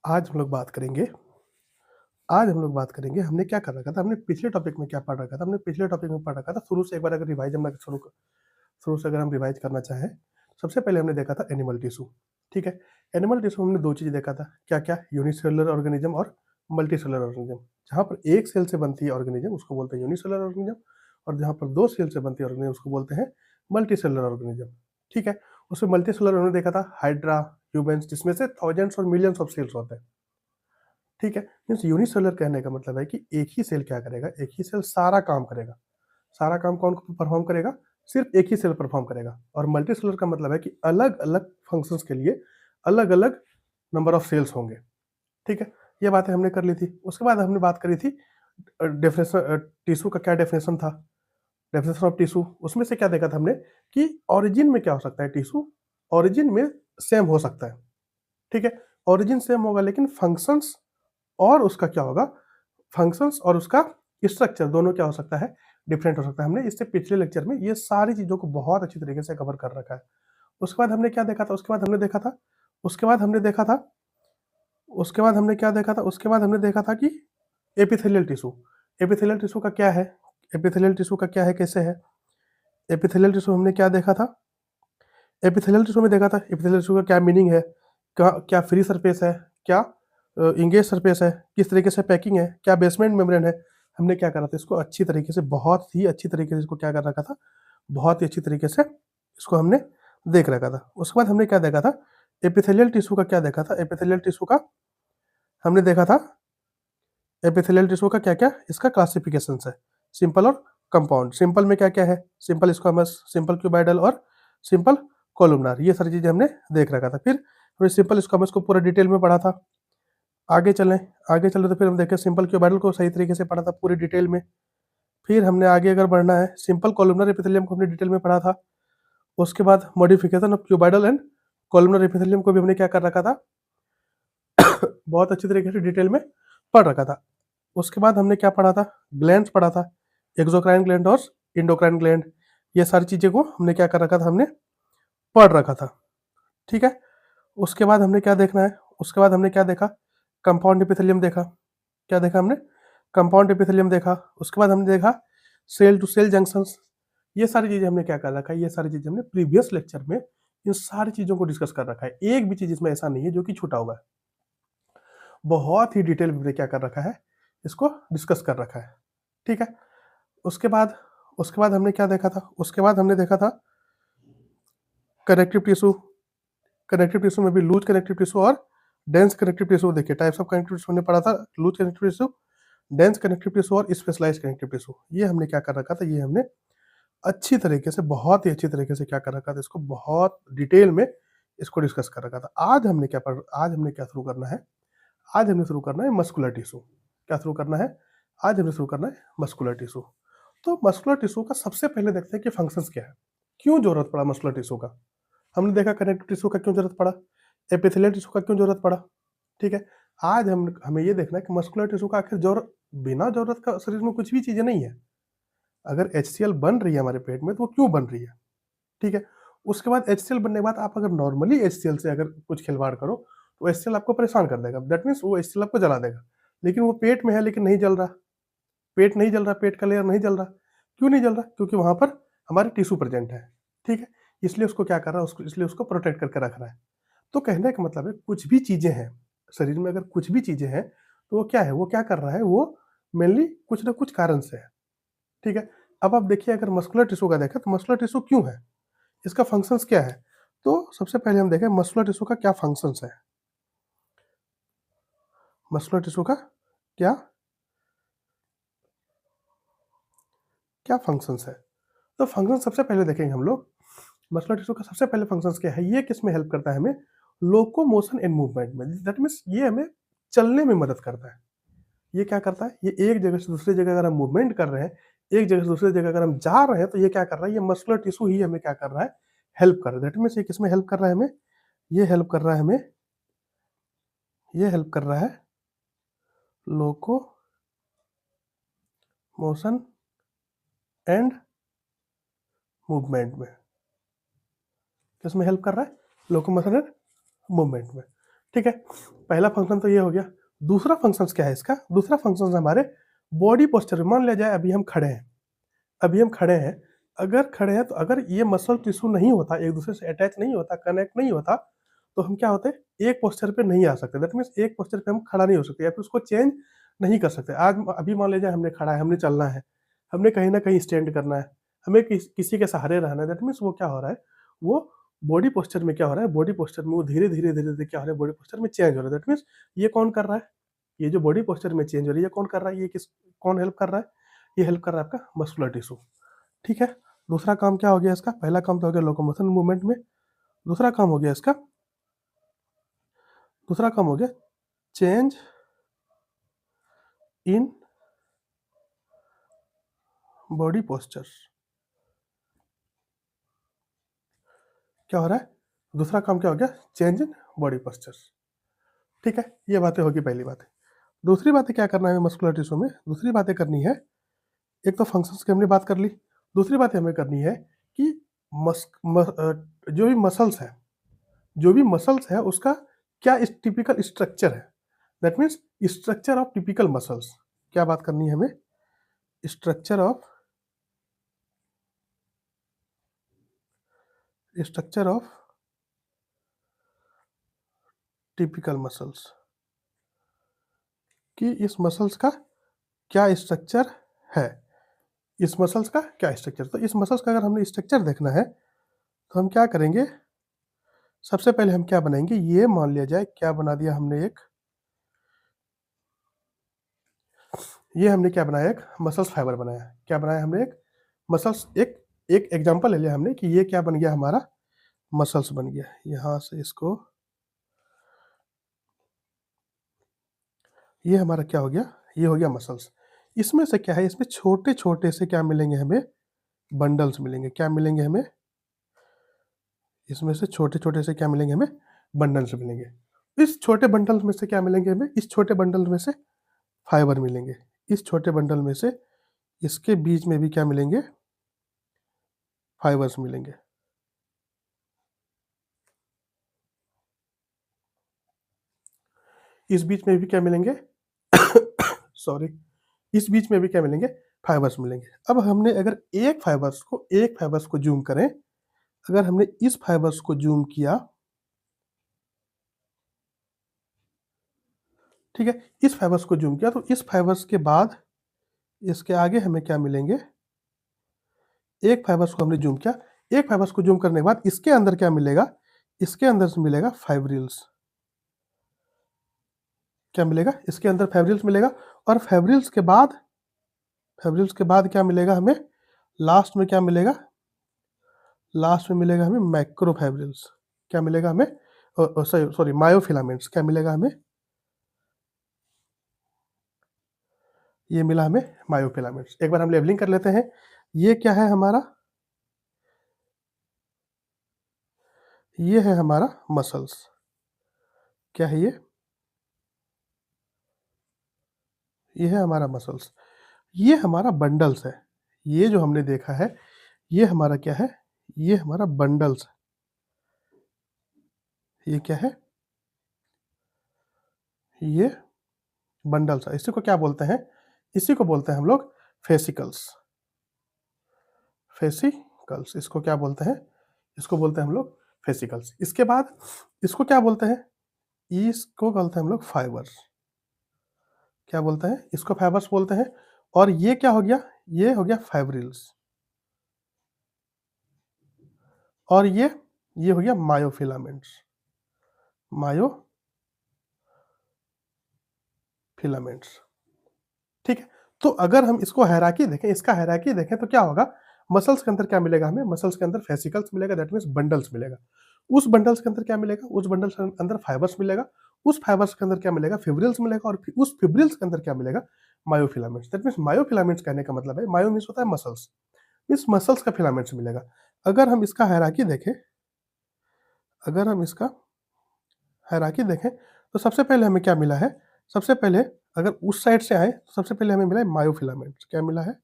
आज हम लोग बात करेंगे आज हम लोग बात करेंगे हमने क्या कर रखा था, हमने पिछले टॉपिक में क्या पढ़ रखा था। हमने पिछले टॉपिक में पढ़ रखा था, शुरू से एक बार अगर रिवाइज हम शुरू से अगर हम रिवाइज करना चाहें, सबसे पहले हमने देखा था एनिमल टिश्यू। ठीक है, एनिमल टिश्यू हमने दो चीज़ देखा था, क्या क्या, यूनिसेलुलर ऑर्गेनिज्म और मल्टीसेलुलर ऑर्गेनिज्म। जहाँ पर एक सेल से बनती है ऑर्गेनिज्म उसको बोलते हैं यूनिसेलुलर ऑर्गेनिज्म, और जहाँ पर दो सेल से बनती है ऑर्गेनिज्म उसको बोलते हैं मल्टीसेलुलर ऑर्गेनिज्म। ठीक है, उसमें मल्टीसेलुलर हमने देखा था हाइड्रा, ह्यूमेंस, जिसमें से थाउजेंड्स और मिलियंस ऑफ सेल्स होते हैं। ठीक है, मीन्स यूनिसेलुलर कहने का मतलब है कि एक ही सेल क्या करेगा, एक ही सेल सारा काम करेगा। सारा काम कौन परफॉर्म करेगा, सिर्फ एक ही सेल परफॉर्म करेगा। और मल्टीसेलुलर का मतलब है कि अलग अलग फंक्शंस के लिए अलग अलग नंबर ऑफ सेल्स होंगे। ठीक है, ये बातें हमने कर ली थी। उसके बाद हमने बात करी थी डेफिनेशन, टिश्यू का क्या डेफिनेशन था, डेफिनेशन ऑफ टिश्यू। उसमें से क्या देखा था हमने कि ओरिजिन में क्या हो सकता है, टिश्यू ओरिजिन में सेम हो सकता है। ठीक है, ओरिजिन सेम होगा लेकिन फंक्शंस और उसका क्या होगा, फंक्शंस और उसका स्ट्रक्चर दोनों क्या हो सकता है, डिफरेंट हो सकता है। हमने इससे पिछले लेक्चर में ये सारी चीज़ों को बहुत अच्छी तरीके से कवर कर रखा है। उसके बाद हमने क्या देखा था, उसके बाद हमने देखा था उसके बाद हमने देखा था उसके बाद हमने क्या देखा था, उसके बाद हमने देखा था कि एपिथेलियल टिश्यू। एपिथेलियल टिश्यू का क्या है, एपिथेलियल टिश्यू का क्या है, कैसे है। एपिथेलियल टिश्यू हमने क्या देखा था, एपिथेलियल टिश्यू में देखा था एपिथेलियल टिश्यू का क्या मीनिंग है, क्या क्या फ्री सरफेस है, क्या इंगेज सरफेस है, किस तरीके से पैकिंग है, क्या बेसमेंट मेम्ब्रेन है। हमने क्या करा था, इसको अच्छी तरीके से, बहुत ही अच्छी तरीके से इसको क्या कर रखा था, बहुत ही अच्छी तरीके से इसको हमने देख रखा था। उसके बाद हमने क्या देखा था, एपिथेलियल टिश्यू का क्या देखा था, एपिथेलियल टिश्यू का हमने देखा था, एपिथेलियल टिश्यू का क्या क्या इसका क्लासिफिकेशन है, सिंपल और कंपाउंड। सिंपल में क्या क्या है, सिंपल स्क्वामस, सिंपल क्यूबाइडल और सिंपल कोलुमनार, ये सारी चीज़ें हमने देख रखा था। फिर हमने सिंपल स्क्वामस को पूरा डिटेल में पढ़ा था। आगे चलें, आगे चले तो फिर हम देखें सिंपल क्यूबाइडल को सही तरीके से पढ़ा था पूरी डिटेल में। फिर हमने आगे अगर बढ़ना है, सिंपल कोलुमनर एपिथेलियम को हमने डिटेल में पढ़ा था। उसके बाद modification of cuboidal and columnar epithelium को भी हमने क्या कर रखा था, बहुत अच्छी तरीके से डिटेल में पढ़ रखा था। उसके बाद हमने क्या पढ़ा था, ग्लैंड्स पढ़ा था, एक्सोक्राइन ग्लैंड और इंडोक्राइन ग्लैंड। ये सारी चीज़ें को हमने क्या कर रखा था, हमने पढ़ रखा था। ठीक है, उसके बाद हमने क्या देखना है, उसके बाद हमने क्या देखा, कंपाउंड एपिथेलियम देखा। क्या देखा हमने, कंपाउंड एपिथेलियम देखा। उसके बाद हमने देखा सेल टू सेल जंक्शंस। ये सारी चीज़ें हमने क्या कर रखा है, ये सारी चीज़ें हमने प्रीवियस लेक्चर में इन सारी चीज़ों को डिस्कस कर रखा है। एक भी चीज़ इसमें ऐसा नहीं है जो कि छूटा हुआ है, बहुत ही डिटेल में क्या कर रखा है, इसको डिस्कस कर रखा है। ठीक है, उसके बाद हमने क्या देखा था, उसके बाद हमने देखा था कनेक्टिव टिश्यू। कनेक्टिव टिश्यू में भी लूज कनेक्टिव टिश्यू और डेंस कनेक्टिव टिश्यू। देखिए टाइप्स ऑफ कनेक्टिव टिश्यू हमने पढ़ा था, loose connective tissue, dense connective tissue और स्पेशलाइज्ड कनेक्टिव टिश्यू। ये हमने क्या कर रखा था, ये हमने अच्छी तरीके से, बहुत ही अच्छी तरीके से क्या कर रखा था, इसको बहुत डिटेल में इसको डिस्कस कर रखा था। आज हमने क्या शुरू करना है, आज हमें शुरू करना है मस्कुलर टिश्यू। क्या शुरू करना है, आज हमें शुरू करना है मस्कुलर टिश्यू। तो मस्कुलर टिश्यू का सबसे पहले देखते हैं कि फंक्शंस क्या है, क्यों जरूरत पड़ा मस्कुलर टिश्यू का। हमने देखा कनेक्टिव टिश्यू का क्यों जरूरत पड़ा, एपिथेलियल टिश्यू का क्यों जरूरत पड़ा। ठीक है, आज हमें ये देखना है कि मस्कुलर टिश्यू का आखिर जरूरत, बिना जरूरत का शरीर में कुछ भी चीजें नहीं है। अगर HCl बन रही है हमारे पेट में तो वो क्यों बन रही है। ठीक है, उसके बाद HCl बनने के बाद आप अगर नॉर्मली HCl से अगर कुछ खिलवाड़ करो तो HCl आपको परेशान कर देगा, दैट मीन्स वो HCl आपको जला देगा। लेकिन वो पेट में है लेकिन नहीं जल रहा, पेट नहीं जल रहा, पेट का लेयर नहीं जल रहा। क्यों नहीं जल रहा, क्योंकि वहां पर हमारे टिश्यू प्रेजेंट है। ठीक है, इसलिए उसको क्या कर रहा है, उसको इसलिए उसको प्रोटेक्ट करके रख रहा है। तो कहने का मतलब है कुछ भी चीजें हैं शरीर में, अगर कुछ भी चीजें हैं तो वो क्या है, वो क्या कर रहा है, वो मेनली कुछ ना कुछ कारण से है। ठीक है, अब आप देखिए अगर मस्कुलर टिश्यू का देखें तो मस्कुलर टिश्यू क्यों है, इसका फंक्शंस क्या है। तो सबसे पहले हम देखें मस्कुलर टिश्यू का क्या फंक्शंस है, मस्कुलर टिश्यू का क्या क्या फंक्शंस है। तो फंक्शन सबसे पहले देखेंगे हम लोग, मस्कुलर टिश्यू का सबसे पहले फंक्शंस क्या है, ये किस में हेल्प करता है हमें, लोकोमोशन एंड मूवमेंट में। दैट मीन्स ये हमें चलने में मदद करता है। ये क्या करता है, ये एक जगह से दूसरी जगह अगर हम मूवमेंट कर रहे हैं, एक जगह से दूसरी जगह अगर हम जा रहे हैं तो ये क्या कर रहा है, ये मस्कुलर टिश्यू ही हमें क्या कर रहा है, हेल्प कर रहा है। दैट मीन्स ये किस में हेल्प कर रहा है हमें, ये हेल्प कर रहा है हमें, ये हेल्प कर रहा है लोको मोशन एंड मूवमेंट में। किसमें हेल्प कर रहा है, लोकोमोशन एंड मूवमेंट में। ठीक है, पहला फंक्शन तो ये हो गया। दूसरा फंक्शन क्या है इसका? दूसरा फंक्शन हमारे बॉडी पोस्चर। मान लिया जाए अभी हम खड़े हैं, अभी हम खड़े हैं, अगर खड़े हैं तो अगर ये मसल टिश्यू नहीं होता, एक दूसरे से अटैच नहीं होता, कनेक्ट नहीं होता, तो हम क्या होते, एक पोस्चर पे नहीं आ सकते। दैट मीन्स एक पोस्चर पे हम खड़ा नहीं हो सकते या फिर उसको चेंज नहीं कर सकते। आज अभी मान लीजिए हमने खड़ा है, हमने चलना है, हमने कहीं ना कहीं स्टैंड करना है, हमें किसी के सहारे रहना है। दैट मीन्स वो क्या हो रहा है, वो बॉडी पोस्चर में क्या हो रहा है, बॉडी पोस्चर में वो धीरे धीरे धीरे धीरे क्या हो रहा है, बॉडी पोस्चर में चेंज हो रहा है। दैट मीन्स ये कौन कर रहा है, ये जो बॉडी पोस्चर में चेंज हो रही है, ये कौन कर रहा है, ये किस, कौन हेल्प कर रहा है, ये हेल्प कर रहा है आपका मस्कुलर टिश्यू। ठीक है, दूसरा काम क्या हो गया इसका? पहला काम तो हो गया लोकोमोशन मूवमेंट में, दूसरा काम हो गया इसका, दूसरा काम हो गया चेंज इन बॉडी पोस्चर। क्या हो रहा है? दूसरा काम क्या हो गया? Change in body posture. ठीक है, ये बातें होगी पहली बात है। दूसरी बातें क्या करना है मस्कुलर टिश्यू में? दूसरी बातें करनी है, एक तो फंक्शंस की हमने बात कर ली, दूसरी बात हमें करनी है कि जो भी मसल्स है, जो भी मसल्स है उसका क्या टिपिकल स्ट्रक्चर है। That means structure of typical muscles. क्या बात करनी है हमें? स्ट्रक्चर ऑफ टिपिकल मसल्स, कि इस मसल्स का क्या स्ट्रक्चर है, इस मसल्स का क्या स्ट्रक्चर। तो इस मसल्स का अगर हमने स्ट्रक्चर देखना है तो हम क्या करेंगे, सबसे पहले हम क्या बनाएंगे, ये मान लिया जाए क्या बना दिया हमने, एक ये हमने क्या बनाया, एक मसल्स फाइबर बनाया। क्या बनाया हमने? एक मसल्स, एक एक एग्जांपल ले लिया हमने कि ये क्या बन गया हमारा, मसल्स बन गया। यहाँ से इसको, ये हमारा क्या हो गया, ये हो गया मसल्स। इसमें से क्या है, इसमें छोटे छोटे से क्या मिलेंगे हमें, बंडल्स मिलेंगे। क्या मिलेंगे हमें? इसमें से छोटे छोटे से क्या मिलेंगे हमें, बंडल्स मिलेंगे। इस छोटे बंडल में से क्या मिलेंगे हमें, इस छोटे बंडल में से फाइबर मिलेंगे। इस छोटे बंडल में से इसके बीच में भी क्या मिलेंगे, फाइबर्स मिलेंगे। इस बीच में भी क्या मिलेंगे सॉरी, इस बीच में भी क्या मिलेंगे, फाइबर्स मिलेंगे। अब हमने अगर एक फाइबर्स को जूम करें, अगर हमने इस फाइबर्स को जूम किया, ठीक है, इस फाइबर्स को जूम किया, तो इस फाइबर्स के बाद इसके आगे हमें क्या मिलेंगे, एक फाइबर्स को हमने जूम किया, एक फाइबर्स को जूम करने के बाद इसके अंदर क्या मिलेगा, इसके अंदर से मिलेगा फाइब्रिल्स। क्या मिलेगा? इसके अंदर फाइब्रिल्स मिलेगा। और फाइब्रिल्स के बाद क्या मिलेगा हमें, लास्ट में क्या मिलेगा, लास्ट में मिलेगा हमें माइक्रोफाइब्रिल्स। क्या मिलेगा हमें, सॉरी मायोफिलामेंट्स। क्या मिलेगा हमें? ये मिला हमें मायोफिलामेंट्स। एक बार हम लेबलिंग कर लेते हैं। ये क्या है हमारा, ये है हमारा मसल्स। क्या है ये है हमारा मसल्स। ये हमारा बंडल्स है। ये जो हमने देखा है, ये हमारा क्या है, ये हमारा बंडल्स। ये क्या है, ये बंडल्स है। इसी को क्या बोलते हैं, इसी को बोलते हैं हम लोग फेसिकल्स। फेसिकल्स इसको क्या बोलते हैं, इसको बोलते हैं हम लोग फेसिकल्स। इसके बाद इसको क्या बोलते हैं, इसको बोलते हैं हम लोग फाइबर्स। क्या बोलते हैं, इसको फाइबर्स बोलते हैं। और ये क्या हो गया, ये हो गया फाइब्रिल्स। और ये हो गया मायोफिलामेंट्स। मायोफिलामेंट्स। ठीक है, तो अगर हम इसको हायरार्की देखें, इसका हायरार्की देखें तो क्या होगा, मसल्स के अंदर क्या मिलेगा हमें, मसल्स के अंदर फेसिकल्स मिलेगा, दैट मीन्स बंडल्स मिलेगा। उस बंडल्स के अंदर क्या मिलेगा, उस बंडल्स के अंदर फाइबर्स मिलेगा। उस फाइबर्स के अंदर क्या मिलेगा, फिब्रिल्स मिलेगा। और उस फिब्रिल्स के अंदर क्या मिलेगा, मायोफिलामेंट्स। दैट मीन्स मायोफिलामेंट्स कहने का मतलब है, मायो मीन्स होता है मसल्स, इस मसल्स का फिलामेंट्स मिलेगा। अगर हम इसका हायरार्की देखें, अगर हम इसका हायरार्की देखें तो सबसे पहले हमें क्या मिला है, सबसे पहले अगर उस साइड से आए तो सबसे पहले हमें मिला है मायोफिलामेंट्स। क्या मिला है,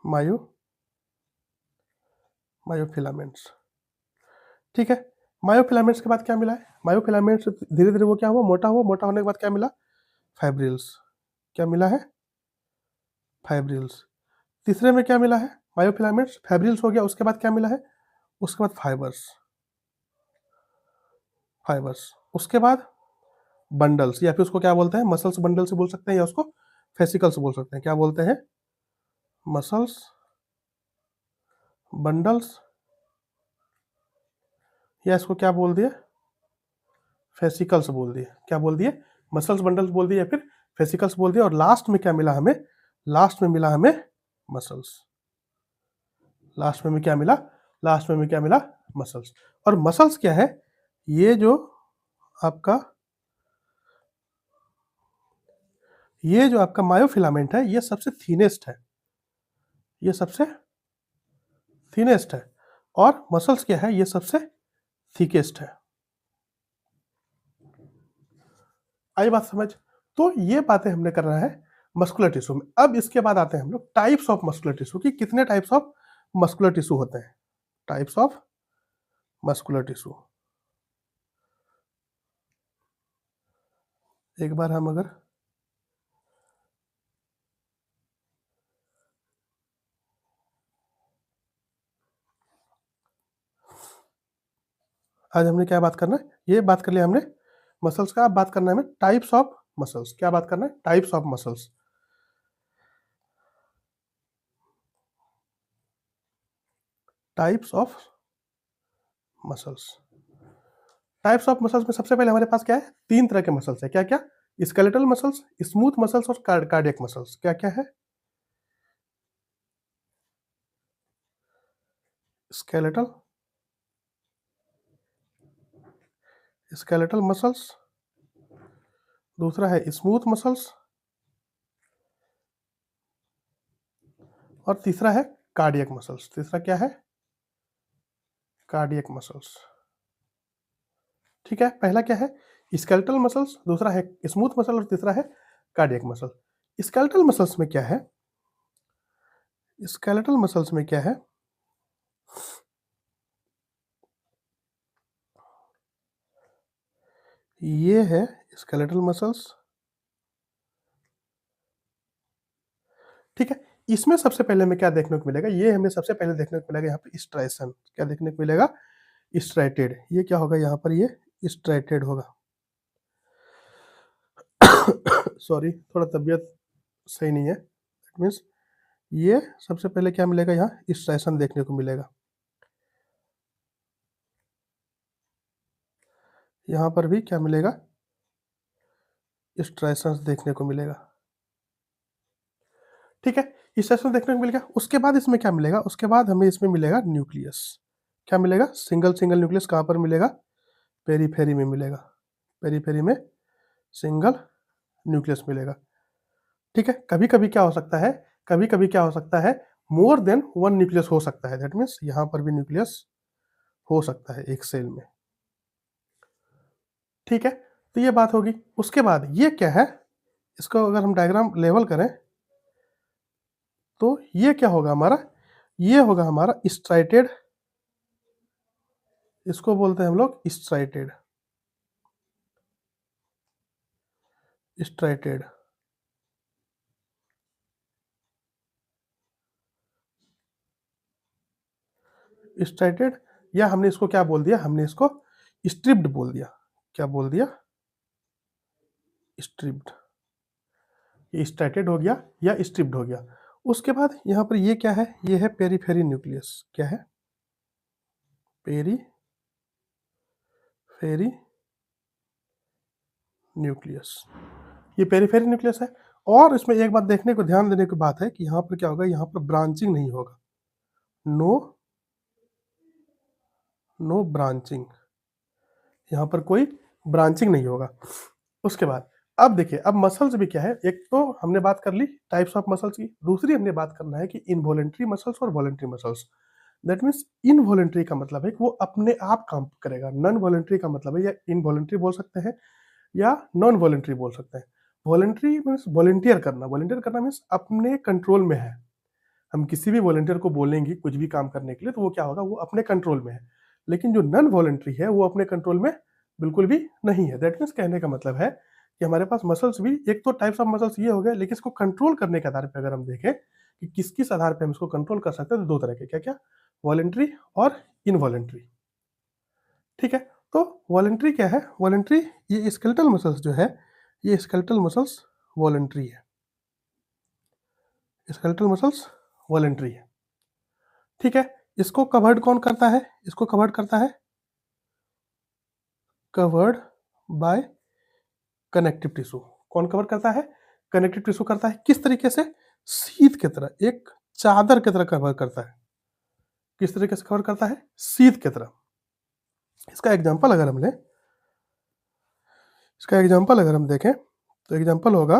मायो मायोफिलामेंट्स। ठीक है, मायोफिलामेंट्स के बाद क्या मिला है, मायोफिलामेंट्स धीरे धीरे वो क्या हुआ, मोटा हुआ, मोटा होने के बाद क्या मिला, फाइब्रिल्स। क्या मिला है, फाइब्रिल्स। तीसरे में क्या मिला है, मायोफिलामेंट्स, फाइब्रिल्स हो गया, उसके बाद क्या मिला है, उसके बाद फाइबर्स, फाइबर्स। उसके बाद बंडल्स, या फिर उसको क्या बोलते हैं, मसल्स बंडल से बोल सकते हैं, या उसको फेसिकल्स बोल सकते हैं। क्या बोलते हैं, मसल्स बंडल्स, या इसको क्या बोल दिए, फेसिकल्स बोल दिए। क्या बोल दिए, मसल्स बंडल्स बोल दिए, या फिर फेसिकल्स बोल दिए। और लास्ट में क्या मिला हमें, लास्ट में मिला हमें मसल्स। लास्ट में क्या मिला, लास्ट में क्या मिला, मसल्स। और मसल्स क्या है, ये जो आपका, ये जो आपका मायोफिलामेंट है, ये सबसे थीनेस्ट है, ये सबसे थीनेस्ट है। और मसल्स क्या है, ये सबसे थिकेस्ट है। आई बात समझ। तो ये बातें हमने करना है मस्कुलर टिश्यू में। अब इसके बाद आते हैं हम लोग टाइप्स ऑफ मस्कुलर टिश्यू की, कितने टाइप्स ऑफ मस्कुलर टिश्यू होते हैं, टाइप्स ऑफ मस्कुलर टिश्यू। एक बार हम अगर आज हमने क्या बात करना है, ये बात कर लिया हमने मसल्स का। अब बात करना है हमें टाइप्स ऑफ मसल्स। क्या बात करना है, types of muscles. Types of muscles, types of muscles में सबसे पहले हमारे पास क्या है, तीन तरह के मसल्स है। क्या क्या, स्केलेटल मसल्स, स्मूथ मसल्स और कार्डियक मसल्स। क्या क्या है, स्केलेटल, स्केलेटल मसल्स, दूसरा है स्मूथ मसल्स, और तीसरा है कार्डियक मसल्स। तीसरा क्या है, कार्डियक मसल्स। ठीक है, पहला क्या है, स्केलेटल मसल्स, दूसरा है स्मूथ मसल, और तीसरा है कार्डियक मसल। स्केलेटल मसल्स में क्या है, स्केलेटल मसल्स में क्या है, ये है स्केलेटल मसल्स। ठीक है, इसमें सबसे पहले हमें क्या देखने को मिलेगा, ये हमें सबसे पहले देखने को मिलेगा यहाँ पे स्ट्राइसन। क्या देखने को मिलेगा, स्ट्राइटेड। ये क्या होगा यहाँ पर, ये स्ट्राइटेड होगा। सॉरी, थोड़ा तबीयत सही नहीं है। दैट मीन्स ये सबसे पहले क्या मिलेगा, यहाँ स्ट्राइसन देखने को मिलेगा। यहाँ पर भी क्या मिलेगा, स्ट्राइसन देखने को मिलेगा। ठीक है, स्ट्राइसन देखने को मिलेगा। उसके बाद इसमें क्या मिलेगा, उसके बाद हमें इसमें मिलेगा न्यूक्लियस। क्या मिलेगा, सिंगल सिंगल न्यूक्लियस। कहाँ पर मिलेगा, पेरीफेरी में मिलेगा, पेरीफेरी में सिंगल न्यूक्लियस मिलेगा। ठीक है, कभी कभी क्या हो सकता है, कभी कभी क्या हो सकता है, मोर देन वन न्यूक्लियस हो सकता है। दैट मीन्स यहाँ पर भी न्यूक्लियस हो सकता है एक सेल में। ठीक है, तो ये बात होगी। उसके बाद ये क्या है, इसको अगर हम डायग्राम लेवल करें तो ये क्या होगा हमारा, ये होगा हमारा स्ट्राइटेड। इसको बोलते हैं हम लोग स्ट्राइटेड, स्ट्राइटेड, स्ट्राइटेड। या हमने इसको क्या बोल दिया, हमने इसको स्ट्रिप्ड बोल दिया। क्या बोल दिया, स्ट्रिप्ड। ये स्ट्राइटेड हो गया या स्ट्रिप्ड हो गया। उसके बाद यहाँ पर ये क्या है, ये है पेरीफेरी न्यूक्लियस। क्या है, पेरीफेरी न्यूक्लियस। ये पेरीफेरी न्यूक्लियस है। और इसमें एक बात देखने को, ध्यान देने की बात है कि यहाँ पर क्या होगा, यहाँ पर ब्रांचिंग नहीं होगा। नो, नो ब्रांचिंग, यहाँ पर कोई ब्रांचिंग नहीं होगा। उसके बाद अब देखिए, अब मसल्स भी क्या है, एक तो हमने बात कर ली टाइप्स ऑफ मसल्स की, दूसरी हमने बात करना है कि इनवॉलेंट्री मसल्स और voluntary muscles. That means involuntary का मतलब है कि वो अपने आप काम करेगा, नॉन वॉलेंट्री का मतलब है, या इनवॉलेंट्री बोल सकते हैं या नॉन वॉलेंट्री बोल सकते हैं। वॉलेंट्री मीन्स वॉलेंटियर करना, वॉलेंटियर करना मीन्स अपने कंट्रोल में है। हम किसी भी वॉलेंटियर को बोलेंगे कुछ भी काम करने के लिए तो वो क्या होगा, वो अपने कंट्रोल में है। लेकिन जो नॉन वॉलेंट्री है वो अपने कंट्रोल में बिल्कुल भी नहीं है। दैट मीन्स कहने का मतलब है कि हमारे पास मसल्स भी एक तो टाइप्स ऑफ मसल्स ये हो गए, लेकिन इसको कंट्रोल करने के आधार पे अगर हम देखें कि किस आधार पे हम इसको कंट्रोल कर सकते हैं, तो 2 तरह के, क्या-क्या? वॉलंटरी और इनवॉलंटरी। ठीक है? तो वॉलंटरी क्या है? वॉलंटरी ये स्केलेटल मसल्स जो है, ये स्केलेटल मसल्स वॉलंटरी है। स्केलेटल मसल्स वॉलंटरी है। ठीक है? इसको कवर्ड कौन करता है? इसको कवर्ड करता है कवर्ड बाय कनेक्टिव टिश्यू। कौन कवर करता है? कनेक्टिव टिश्यू करता है। किस तरीके से? शीत की तरह, एक चादर की तरह कवर करता है। किस तरीके से कवर करता है? शीत की तरह। इसका एग्जांपल अगर हम लें, इसका एग्जांपल अगर हम देखें, तो एग्जांपल होगा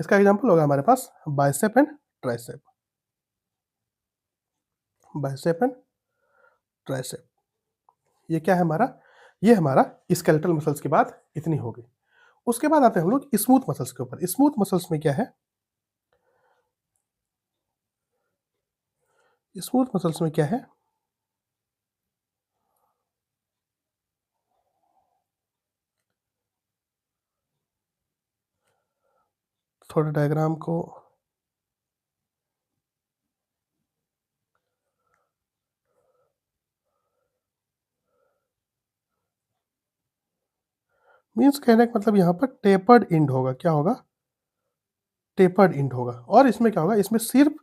इसका एग्जांपल होगा हमारे पास bicep and tricep. Bicep and tricep, ये क्या है हमारा? ये हमारा स्केलेटल मसल्स की बात इतनी हो गई। उसके बाद आते हैं हम लोग स्मूथ मसल्स के ऊपर। स्मूथ मसल्स में क्या है? स्मूथ मसल्स में क्या है? थोड़ा डायग्राम को मीन्स कहने का मतलब यहाँ पर टेपर्ड एंड होगा। क्या होगा? टेपर्ड एंड होगा। और इसमें क्या होगा? इसमें सिर्फ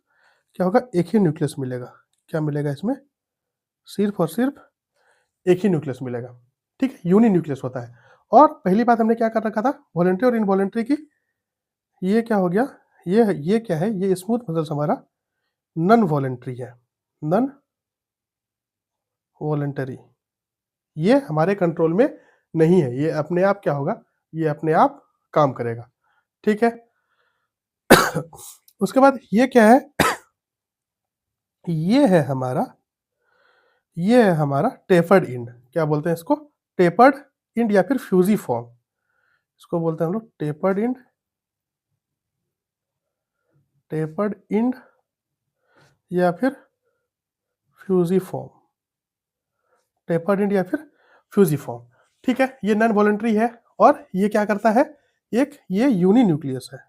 क्या होगा? एक ही न्यूक्लियस मिलेगा। क्या मिलेगा इसमें? सिर्फ और सिर्फ एक ही न्यूक्लियस मिलेगा। ठीक है? यूनि न्यूक्लियस होता है। और पहली बात हमने क्या कर रखा था वॉलंटरी और इनवॉलंटरी की? ये क्या हो गया? ये क्या है? ये स्मूथ मसल्स हमारा नन वॉलंटरी है। नन वॉलंटरी, ये हमारे कंट्रोल में नहीं है। ये अपने आप क्या होगा? ये अपने आप काम करेगा। ठीक है? उसके बाद ये क्या है? ये है हमारा, ये है हमारा टेपर्ड एंड। क्या बोलते हैं इसको? टेपर्ड एंड या फिर फ्यूजिफॉर्म। इसको बोलते हैं हम लोग टेपर्ड एंड, टेपर्ड एंड या फिर फ्यूजिफॉर्म। टेपर्ड एंड या फिर फ्यूजिफॉर्म। ठीक है? ये नॉन वॉलंटरी है। और ये क्या करता है? एक ये यूनि न्यूक्लियस है।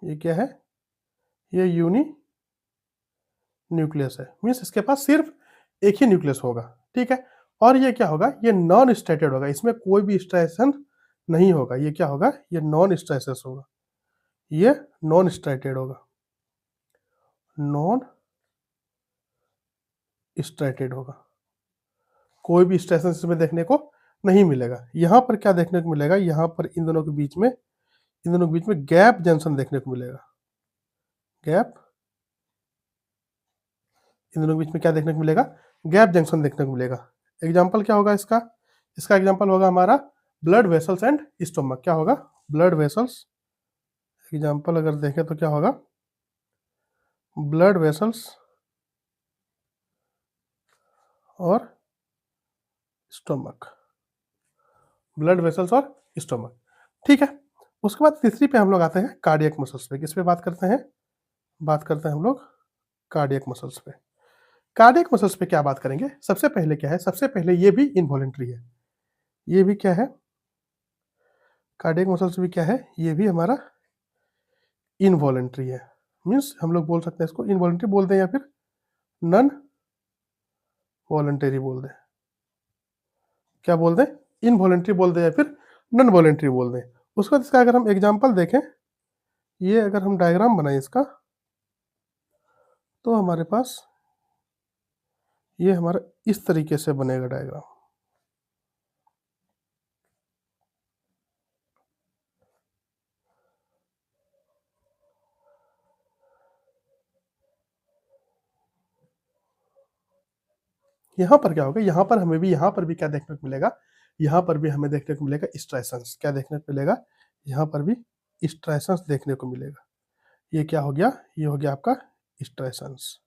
ये क्या है? ये यूनि न्यूक्लियस है। मीन्स इसके पास सिर्फ एक ही न्यूक्लियस होगा। ठीक है? और ये क्या होगा? ये नॉन स्ट्रेटेड होगा। इसमें कोई भी स्ट्राइशन नहीं होगा। ये क्या होगा? ये नॉन स्ट्राइसेस होगा। ये नॉन स्ट्राइटेड होगा। नॉन स्ट्राइटेड होगा। कोई भी स्ट्रेशन इसमें देखने को नहीं मिलेगा। यहाँ पर क्या देखने को मिलेगा? यहाँ पर इन दोनों के बीच में, इन दोनों के बीच में गैप जंक्शन देखने को मिलेगा। गैप, इन दोनों के बीच में क्या देखने को मिलेगा? गैप जंक्शन देखने को मिलेगा। एग्जाम्पल क्या होगा इसका? इसका एग्जाम्पल होगा हमारा ब्लड वेसल्स एंड स्टोमक। क्या होगा? Blood vessels. एग्जाम्पल अगर देखें तो क्या होगा? ब्लड वेसल्स और स्टोमक। ब्लड वेसल्स और स्टोमक। ठीक है? उसके बाद तीसरी पे हम लोग आते हैं कार्डियक मसल्स पे। किस पे बात करते हैं? बात करते हैं हम लोग कार्डियक मसल्स पे। कार्डियक मसल्स पे क्या बात करेंगे? सबसे पहले क्या है? सबसे पहले ये भी इनवॉलेंटरी है। ये भी क्या है? कार्डियक मसल्स भी क्या है? ये भी हमारा इनवॉलेंटरी है। मीन्स हम लोग बोल सकते हैं इसको इनवॉलेंटरी बोल दें या फिर नन वॉलेंटरी बोल दें। क्या बोल दें? इनवॉलेंटरी बोल दें या फिर नन वॉलेंटरी बोल दें। उसके बाद इसका अगर हम एग्जाम्पल देखें, ये अगर हम डायग्राम बनाएं इसका, तो हमारे पास ये हमारा इस तरीके से बनेगा डायग्राम। यहाँ पर क्या होगा? यहाँ पर हमें भी, यहाँ पर भी क्या देखने को मिलेगा? यहाँ पर भी हमें देखने को मिलेगा स्ट्राइशंस। क्या देखने को मिलेगा? यहाँ पर भी स्ट्राइशंस देखने को मिलेगा। ये क्या हो गया? ये हो गया आपका स्ट्राइशंस।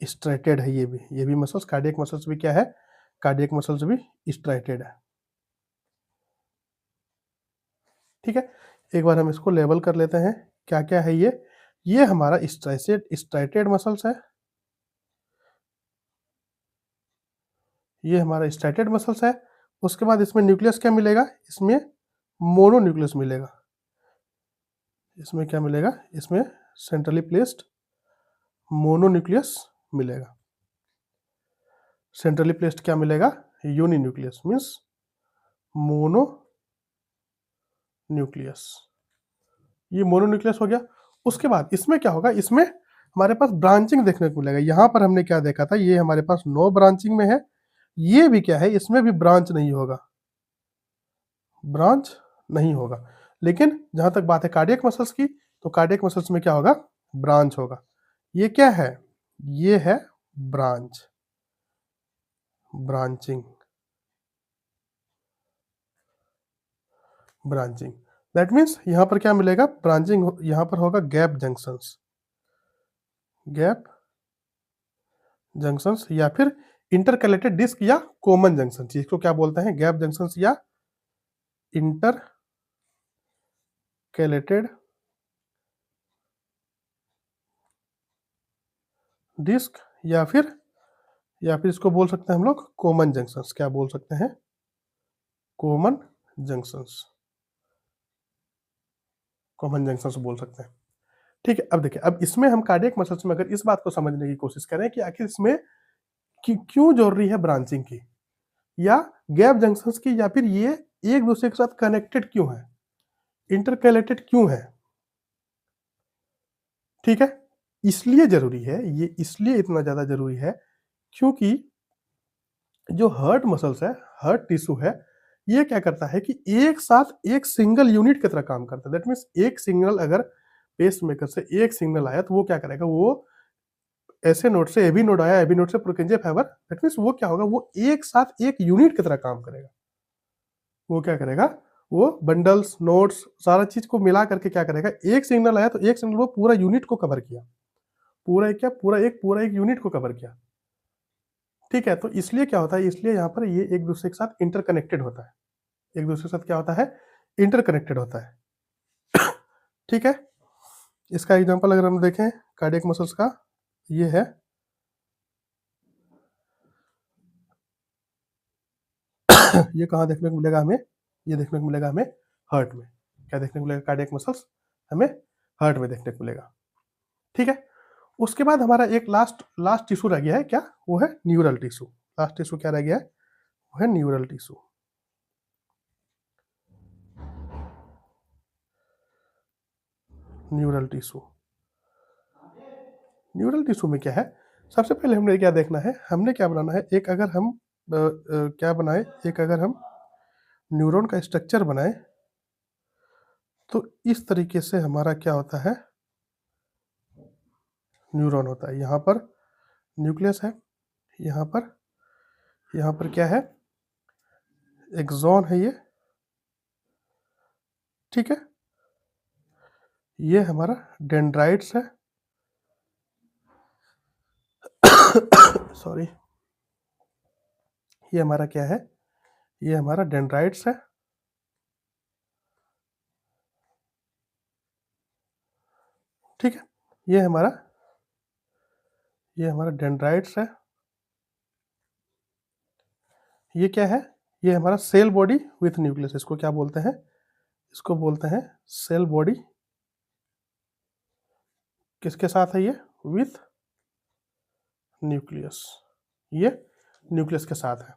स्ट्राइटेड है ये भी मसल्स। कार्डियक मसल्स भी क्या है? कार्डियक मसल्स भी स्ट्राइटेड है। ठीक है? एक बार हम इसको लेबल कर लेते हैं। क्या क्या है ये? ये हमारा स्ट्राइटेड मसल्स है। ये हमारा स्ट्राइटेड मसल्स है। उसके बाद इसमें न्यूक्लियस क्या मिलेगा, इसमें मोनो न्यूक्लियस मिलेगा। इसमें क्या मिलेगा, इसमें सेंट्रली प्लेस्ड मोनो न्यूक्लियस मिलेगा। सेंट्रली प्लेस्ड क्या मिलेगा, uni nucleus means mono nucleus. ये मोनो न्यूक्लियस हो गया। उसके बाद इसमें क्या होगा, इसमें हमारे पास ब्रांचिंग देखने को मिलेगा। यहाँ पर हमने क्या देखा था, ये हमारे पास नो ब्रांचिंग में है। ये भी क्या है, इसमें भी ब्रांच नहीं होगा, ब्रांच नहीं होगा। लेकिन जहां तक बात है कार्डियक मसल्स की, तो कार्डियक मसल्स में क्या होगा, ब्रांच होगा। ये क्या है, ये है branch, branching, branching. That means यहां पर क्या मिलेगा, ब्रांचिंग। यहां पर होगा गैप जंक्शंस, गैप जंक्शंस, या फिर इंटरकलेटेड डिस्क या कॉमन जंक्शन। इसको क्या बोलते हैं, गैप जंक्शंस या इंटरकलेटेड डिस्क, या फिर इसको बोल सकते हैं हम लोग कॉमन जंक्शंस। क्या बोल सकते हैं, कॉमन जंक्शंस, कॉमन जंक्शंस बोल सकते हैं। ठीक है, अब देखिए, अब इसमें हम कार्डियक मसल्स में अगर इस बात को समझने की कोशिश करें कि आखिर इसमें क्यों जरूरी है ब्रांचिंग की या गैप जंक्शंस की, या फिर ये एक दूसरे के साथ कनेक्टेड क्यों है, इंटरकलेटेड क्यों है। ठीक है, इसलिए जरूरी है, ये इसलिए इतना ज्यादा जरूरी है क्योंकि जो हार्ट मसल्स है, हार्ट टिश्यू है, ये क्या करता है कि एक साथ एक सिंगल यूनिट की तरह काम करता है। दैट मीन्स एक सिग्नल अगर पेस मेकर से एक सिग्नल आया तो वो क्या करेगा, वो ऐसे नोड से एबी नोड आया, एबी नोड से प्रोकेंजिया फाइबर, दैट मीन्स वो क्या होगा, वो एक साथ एक यूनिट की तरह काम करेगा। वो क्या करेगा, वो बंडल्स नोड्स सारा चीज को मिला करके क्या करेगा, एक सिग्नल आया तो एक सिग्नल वो पूरा यूनिट को कवर किया, पूरा एक क्या, पूरा एक यूनिट को कवर किया। ठीक है, तो इसलिए क्या होता है, इसलिए यहाँ पर ये एक दूसरे के साथ इंटरकनेक्टेड होता है, एक दूसरे के साथ क्या होता है, इंटरकनेक्टेड होता है। ठीक है, इसका एग्जांपल अगर हम देखें कार्डियक मसल्स का, ये है ये कहाँ देखने को मिलेगा हमें, ये देखने को मिलेगा हमें हार्ट में। क्या देखने को मिलेगा, कार्डियक मसल्स हमें हार्ट में देखने को मिलेगा। ठीक है, उसके बाद हमारा एक लास्ट लास्ट टिश्यू रह गया है, क्या, वो है न्यूरल टिश्यू। लास्ट टिश्यू क्या रह गया है, वो है neural tissue. Neural tissue, neural tissue में क्या है, सबसे पहले हमने क्या देखना है, हमने क्या बनाना है, एक अगर हम क्या बनाए, एक अगर हम न्यूरॉन का स्ट्रक्चर बनाए तो इस तरीके से हमारा क्या होता है, न्यूरॉन होता है। यहाँ पर न्यूक्लियस है, यहाँ पर क्या है, एक्सॉन है ये। ठीक है, ये हमारा डेंड्राइट्स है, सॉरी, ये हमारा क्या है, ये हमारा डेंड्राइट्स है। ठीक है, ये हमारा डेंड्राइट्स है। ये क्या है, ये हमारा सेल बॉडी विथ न्यूक्लियस। इसको क्या बोलते हैं, इसको बोलते हैं सेल बॉडी। किसके साथ है ये, विथ न्यूक्लियस, ये न्यूक्लियस के साथ है।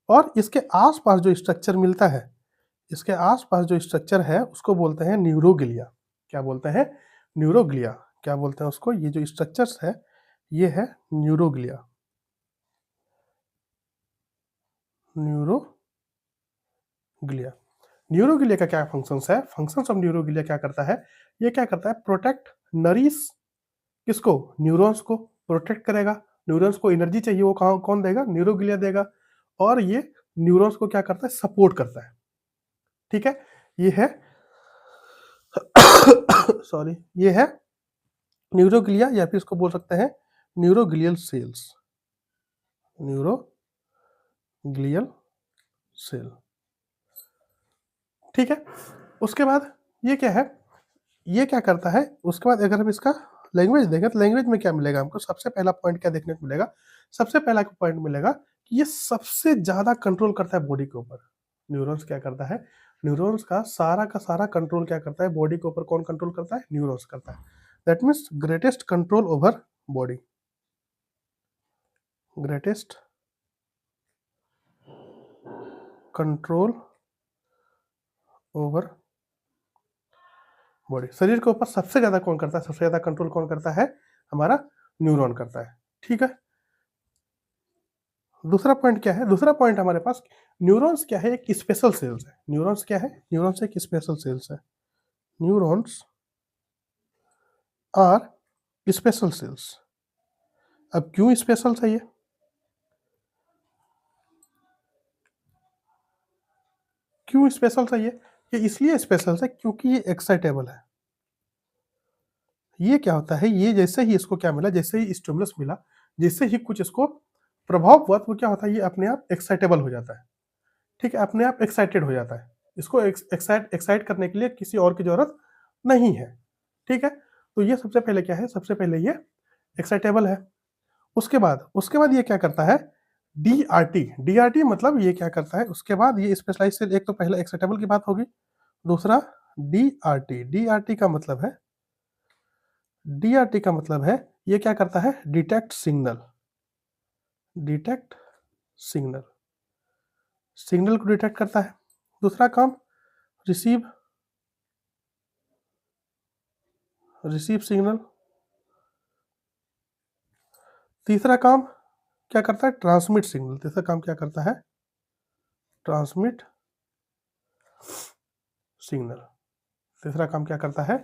और इसके आसपास जो स्ट्रक्चर मिलता है, इसके आसपास जो स्ट्रक्चर है उसको बोलते हैं न्यूरोग्लिया। क्या बोलते हैं, न्यूरोग्लिया। क्या बोलते हैं उसको, ये जो स्ट्रक्चर्स है ये है न्यूरोग्लिया, न्यूरोग्लिया। न्यूरोग्लिया का क्या फंक्शंस है, फंक्शंस ऑफ न्यूरोग्लिया क्या करता है, ये क्या करता है, प्रोटेक्ट, नरिश, किसको, न्यूरॉन्स को प्रोटेक्ट करेगा। न्यूरॉन्स को एनर्जी चाहिए, वो कौन देगा, न्यूरोग्लिया देगा। और ये न्यूरॉन्स को क्या करता है, सपोर्ट करता है। ठीक है, ये है सॉरी, ये है न्यूरोग्लिया, या फिर इसको बोल सकते हैं न्यूरोग्लियल सेल्स, न्यूरोग्लियल सेल। ठीक है, उसके बाद ये क्या है, ये क्या करता है, उसके बाद अगर हम इसका लैंग्वेज देखें तो लैंग्वेज में क्या मिलेगा हमको, सबसे पहला पॉइंट क्या देखने को मिलेगा, सबसे पहला पॉइंट मिलेगा ये सबसे ज़्यादा कंट्रोल करता है बॉडी के ऊपर। न्यूरॉन्स क्या करता है, न्यूरॉन्स का सारा कंट्रोल क्या करता है बॉडी के ऊपर, कौन कंट्रोल करता है, न्यूरॉन्स करता है। That means greatest control over body, greatest control over body. शरीर के ऊपर सबसे ज्यादा कौन करता है, सबसे ज्यादा कंट्रोल कौन करता है, हमारा न्यूरॉन करता है। ठीक है, दूसरा पॉइंट क्या है, दूसरा पॉइंट हमारे पास, न्यूरॉन्स क्या है, एक स्पेशल सेल्स है। न्यूरॉन्स क्या है, न्यूरॉन्स एक स्पेशल सेल्स है। Neurons are special cells. अब क्यों स्पेशल है ये, क्यों स्पेशल है ये इसलिए स्पेशल है क्योंकि ये एक्साइटेबल है। ये क्या होता है, ये जैसे ही इसको क्या मिला, जैसे ही स्टिमुलस मिला, जैसे ही कुछ इसको प्रभाव हुआ, तो क्या होता है, ये अपने आप एक्साइटेबल हो जाता है। ठीक है, अपने आप एक्साइटेड हो जाता है। इसको एक्साइट करने के लिए किसी और की जरूरत नहीं है। ठीक है, तो ये सबसे पहले क्या है, सबसे पहले ये एक्साइटेबल है। उसके बाद ये क्या करता है, डीआरटी मतलब ये क्या करता है, उसके बाद ये स्पेशलाइज सेल, एक तो पहले एक्साइटेबल की बात होगी, दूसरा डीआरटी का मतलब है, डीआरटी का मतलब है ये क्या करता है, detect signal, detect signal, signal को डिटेक्ट करता है। दूसरा काम रिसीव, रिसीव सिग्नल। तीसरा काम क्या करता है, ट्रांसमिट सिग्नल। तीसरा काम क्या करता है, ट्रांसमिट सिग्नल। तीसरा काम क्या करता है,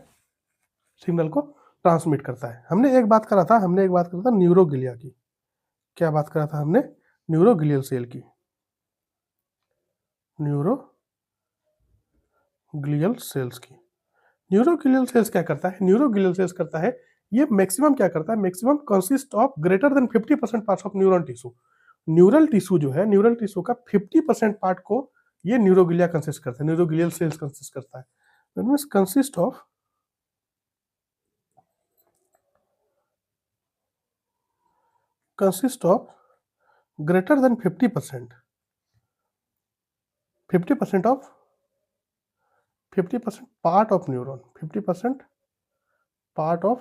सिग्नल को ट्रांसमिट करता है। हमने एक बात करा था, न्यूरोगिलिया की। क्या बात करा था हमने, न्यूरोगिलियल सेल की, न्यूरोग्लियल सेल्स की। न्यूरोगिलियल सेल्स क्या करता है, न्यूरोगिलियल सेल्स करता है, ये मैक्सिमम क्या करता है, maximum consist of greater than 50% parts of neural tissue. Neural tissue जो है, न्यूरल टिश्यू का 50% पार्ट को ये न्यूरोगिलिया कंसिस्ट करता है, न्यूरोगिलियल सेल्स कंसिस्ट करता है। That means consist of greater than 50%, 50% of 50% part of neuron, 50% part of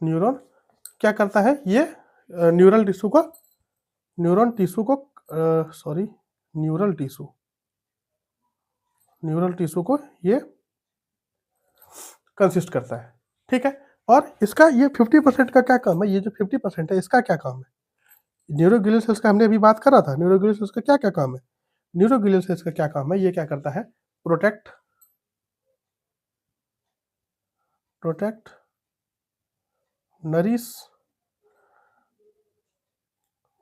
neuron क्या करता है, ये न्यूरल टिश्यू को, न्यूरॉन टिश्यू को sorry neural tissue, neural tissue को ये कंसिस्ट करता है। ठीक है, और इसका ये 50% का क्या काम है, ये जो 50% है इसका क्या काम है, न्यूरोग्लियल सेल्स का हमने अभी बात करा था, न्यूरोग्लियल सेल्स का क्या क्या काम है, न्यूरोग्लियल सेल्स का क्या काम है, ये क्या करता है, protect, protect, nourish,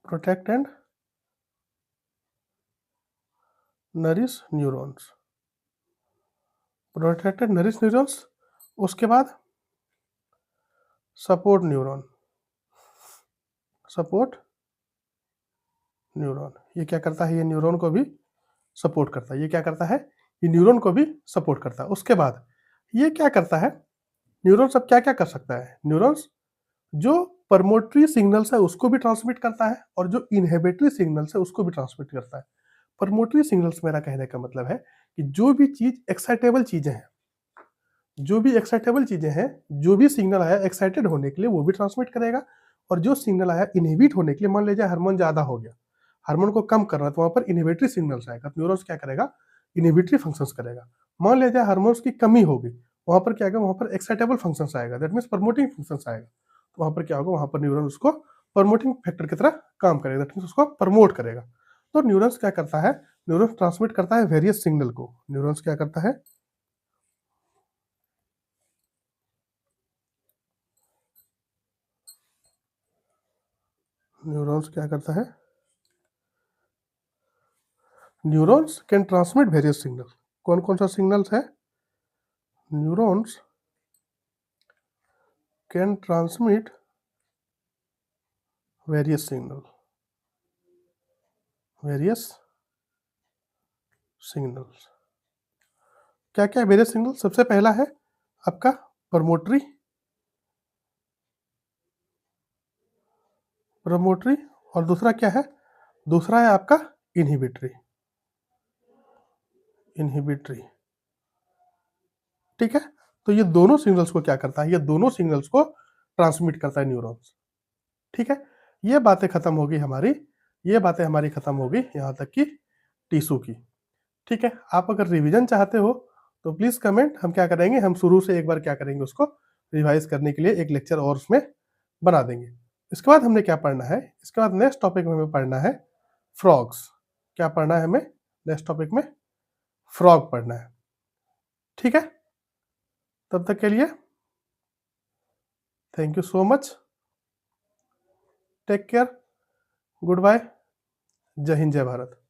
protect and nourish neurons, protect and nourish neurons. उसके बाद सपोर्ट न्यूरॉन, सपोर्ट न्यूरॉन, ये क्या करता है, ये न्यूरॉन को भी सपोर्ट करता है। ये क्या करता है, ये न्यूरॉन को भी सपोर्ट करता है। उसके बाद ये क्या करता है, न्यूरॉन्स अब क्या क्या कर सकता है, न्यूरॉन्स जो परमोटरी सिग्नल्स है उसको भी ट्रांसमिट करता है, और जो इनहिबिटरी सिग्नल्स है उसको भी ट्रांसमिट करता है। परमोटरी सिग्नल्स मेरा कहने का मतलब है कि जो भी चीज एक्साइटेबल चीजें हैं, जो भी एक्साइटेबल चीजें हैं, जो भी सिग्नल आया एक्साइटेड होने के लिए वो भी ट्रांसमिट करेगा, और जो सिग्नल आया इनहिबिट होने के लिए, मान लीजिए हार्मोन ज्यादा हो गया, हार्मोन को कम करना है, तो वहां पर इनहिबिटरी सिग्नल्स आएगा, तो न्यूरॉन्स क्या करेगा, इनहिबिटरी फंक्शंस करेगा। मान लीजिए हार्मोन्स की कमी होगी, वहां पर क्या आएगा, वहां पर एक्साइटेबल फंक्शंस आएगा, दैट मीन्स प्रमोटिंग फंक्शंस आएगा। तो वहां पर क्या होगा, वहां पर न्यूरॉन उसको प्रमोटिंग फैक्टर की तरह काम करेगा, दैट मीन्स उसको प्रमोट करेगा। तो न्यूरॉन्स क्या करता है, न्यूरॉन्स ट्रांसमिट करता है वेरियस सिग्नल को। न्यूरॉन्स क्या करता है, न्यूरॉन्स क्या करता है, neurons can transmit various signal. कौन कौन सा सिग्नल्स है, neurons can transmit various signal, various signals. क्या क्या वेरियस सिग्नल, सबसे पहला है आपका प्रमोटरी, प्रमोटरी और दूसरा क्या है, दूसरा है आपका इनहिबिटरी, इनहिबिटरी, ठीक है। तो ये दोनों सिग्नल्स को क्या करता है, ये दोनों सिग्नल्स को ट्रांसमिट करता है न्यूरॉन्स, ठीक है। ये बातें खत्म होगी हमारी, ये बातें हमारी खत्म होगी यहाँ तक कि टिश्यू की, ठीक है। आप अगर रिवीजन चाहते हो तो प्लीज कमेंट, हम क्या करेंगे, हम शुरू से एक बार क्या करेंगे, उसको रिवाइज करने के लिए एक लेक्चर और उसमें बना देंगे। इसके बाद हमने क्या पढ़ना है, इसके बाद नेक्स्ट टॉपिक में हमें पढ़ना है फ्रॉग्स। क्या पढ़ना है हमें नेक्स्ट टॉपिक में, फ्रॉग पढ़ना है, ठीक है। तब तक के लिए thank you so much, take care, goodbye, जय हिंद जय भारत।